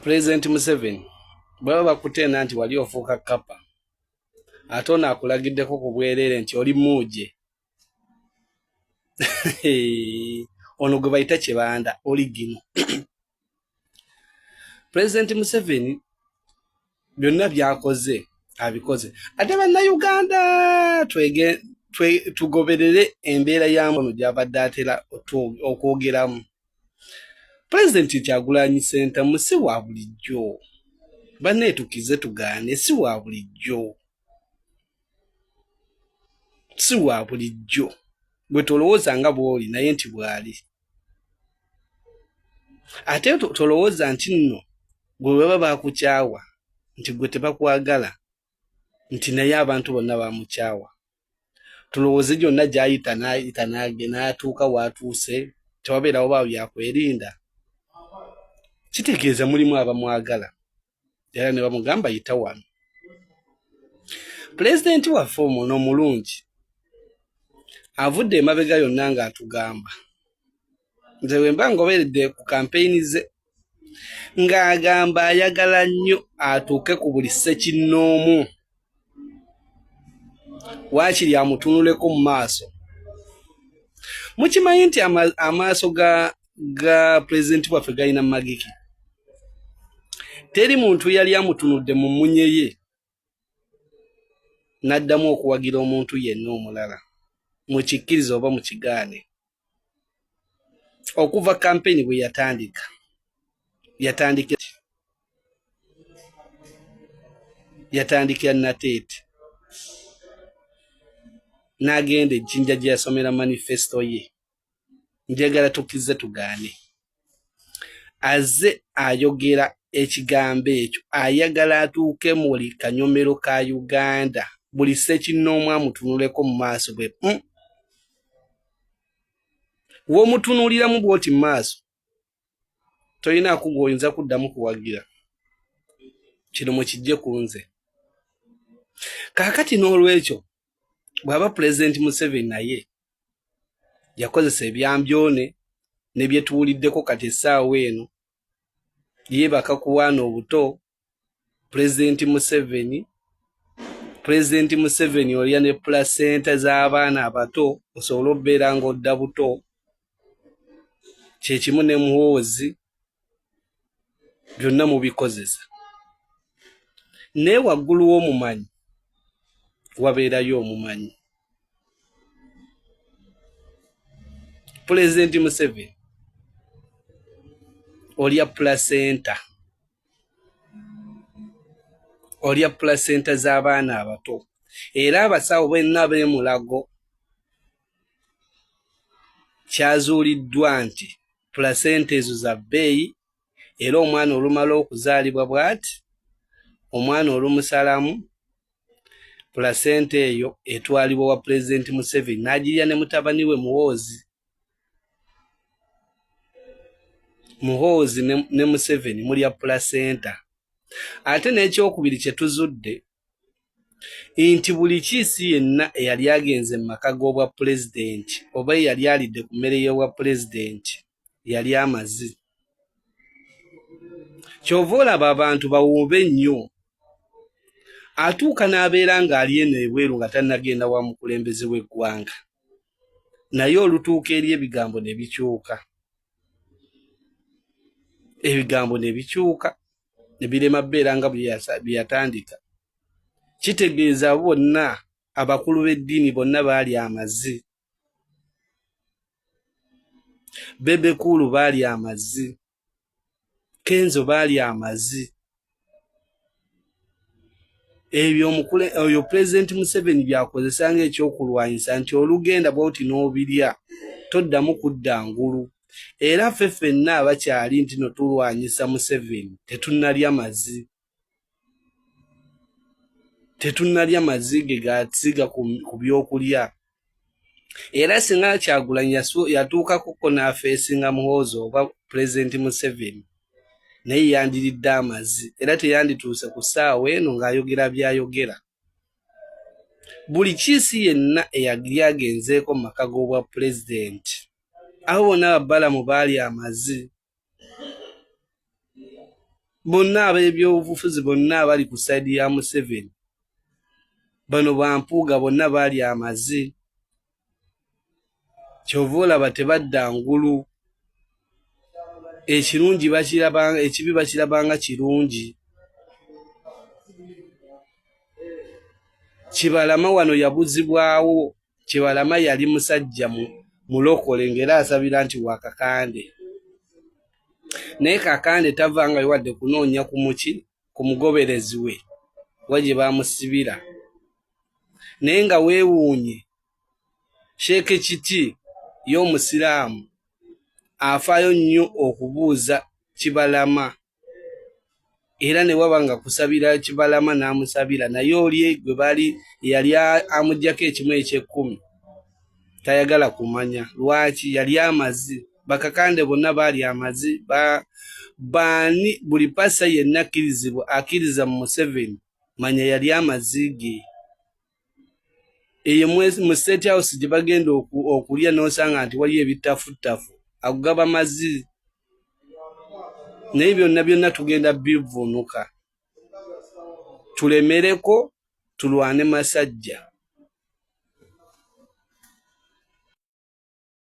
President Museveni baba bakutenda nti wali ofuuka kapa ate ono akulagiddeko ku bwereere nti oli muuje ono gwe bayita Kibanda oli gino. President Museveni byonna byakoze abikoze ate bannayuganda tugoberere embeera y'amono gy'abadde atera okwogeramu. President Kyagulanyi Ssentamu si wa bulijjo, banneetukize tugaane, si wa bulijjo, si wa bulijjo gwe tolowooza nga bw'oli naye nti bw'ali. Ate tolowooza nti nno gwe baba baakukyawa nti gwe tebakwagala nti naye abantu bonna bamukyawa. Tulowooze gyonna gy'ayita n'atuuka w'atuuse tewabeerawo baawo byakwerinda. Kitegeeza mulimu abamwagala era ne bamugamba yita wano. Pulezidenti waffe ono omulungi avudde emabega yonna ng'atugamba, nze bwe mba ngoberedde ku kampeyini ze ng'agamba ayagala nnyo atuuke ku buli ssekinnoomu waakiri amutunuleko mu maaso. Mukimanyi nti amaaso ga pulezidenti waffe galina magiki. Teri muntu yali amutunudde mu mmunye ye n'addamu okuwagira omuntu yenna omulala, mukikkirize oba mukigaane. Okuva kampeyini bwe yatandikira Nateete n'agenda e Jinja gye yasomera manifesto ye. Njagala tukkize tugaane. Azze ayogera ekigambo ekyo ayagala atuuke mu buli kanyomero ka Uganda buli ssekinnoomu amutunuleko mu maaso bwe. W'omutunuuliramu bw'oti mu maaso tolinaako gw'oyinza kuddamu kuwagira. Kino mukijje ku nze. Kaakati n'olwekyo bw'aba Pulezidenti Museveni naye yakozesa ebyambyone ne bye tuwuliddeko kati essaawa eno yeebaka kuwaana obuto. Pulezidenti Museveni olya ne pulasenta z'abaana abato osobole okubeera ng'odda buto. Kyekimu ne muhoozi byonna mubikozesa. Naye waggulu w'omumanyi wabeerayo omumanyi. Pulezidenti Museveni olya pulasenta z'abaana abato era abasawo benna ab'emulago kyazuuliddwa nti pulasenta ezo za bbeeyi era omwana olumala okuzaalibwa bw'ati omwana olumusalamu pulasenta eyo etwalibwa wa Pulezidenti Museveni n'agirya ne mutabani we Muhoozi ne Museveni mulya pulasenta. Ate n'ekyokubiri kye tuzudde nti buli kiisi yenna eyali agenze mu maka g'obwa pulezidenti oba eyali alidde ku mmere y'obwa pulezidenti yali amazi. Kyova olaba abantu bawuube nnyo. Atuuka n'abeera ng'ali eno ebweru nga tannagenda wa mukulembeze w'eggwanga, naye olutuuka eri ebigambo ne bikyuka. Ebigambo ne bikyuka ne birema bbeera nga bye yatandika. Kitegeeza bonna abakulu b'eddiini bonna baali amazi. Bebe Kulu baali amazi. Kenzo baali amazi. Ebyo oyo Pulezidenti Museveni byakozesa ng'ekyokulwanyisa nti olugenda bw'oti n'obirya toddamu kudda ngulu. Era ffe ffenna abakyali nti no tulwanyisa Museveni tetunnalya mazi. Tetunnalya mazi ge gasiga ku byokulya. Era singa Kyagulanyi yatuukako n'afeesinga Muhoozi oba Pulezidenti Museveni naye yandiridde amazi era teyandituuse ku ssaawa eno ng'ayogera by'ayogera. Buli kiisi yenna eyali agenzeeko mu maka g'obwa pulezidenti abo bonna Balamu baali amazi. bonna ab'ebyobufuzi bonna abali ku side ya Museveni bano bampuuga bonna baali amazi kyova olaba tebadda ngulu ekirungi bakirabanga ekibi bakirabanga kirungi Kibalama wano yabuzibwawo Kibalama yali musajja mulokole ngera asabira nti wakakande naye kakande tavanga wadde kunoonya kumuki ku mugoberezi we waje bamusibira naye nga weewuunye Sheikh Kiti y'omusiraamu afaayo nnyo okubuuza Kibalama era ne wabanga kusabira Kibalama n'amusabira naye oli gwe bali yali amujjako ekimu eky'ekkumi tayagala kumanya lwaki yali amazi bakakande bonna baali amazi baani buli pasa yenna akkiriza mu Museveni manya yali amazi ge eyo mu State House gye bagenda okulya n'osanga nti waliyo ebitafuttafu agugaba mazi naye byonna tugenda bivunuka tulemereko tulwane masajja